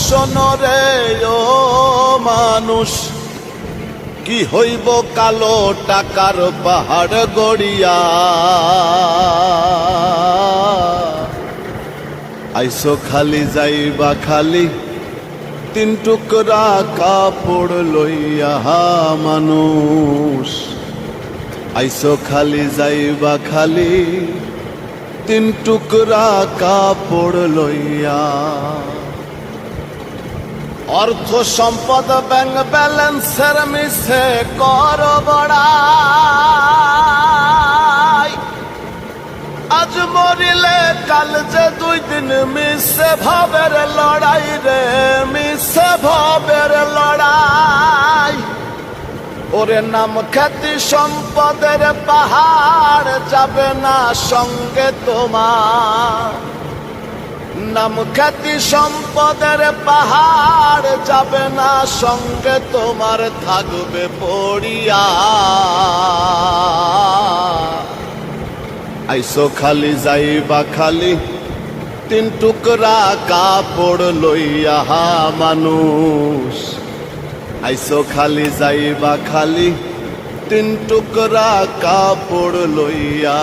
শোনরে ও মানুষ, কি হইব কালো টাকার পাহাড় গড়িয়া। আইসো খালি যাইবা খালি তিন টুকরা কাপড় লইয়া মানুষ। আইসো খালি যাইবা খালি তিন টুকরা কাপড় লইয়া। অর্থ সম্পদ ব্যাংক ব্যালেন্সের মিশে কর বড়াই। আজ মরিলে কাল যে দুই দিন মিশে ভাবের লড়াই রে, মিশে ভাবের লড়াই। ওরে নাম খ্যাতি সম্পদের পাহাড় যাবে না সঙ্গে তোমার। নাম খ্যাতি সম্পদের পাহাড় যাবে না সঙ্গে তোমার, থাকবে পড়িয়া। আইসো খালি যাইবা খালি তিন টুকরা কাপড় লইয়া মানুষ। আইসো খালি যাইবা খালি তিন টুকরা কাপড় লইয়া।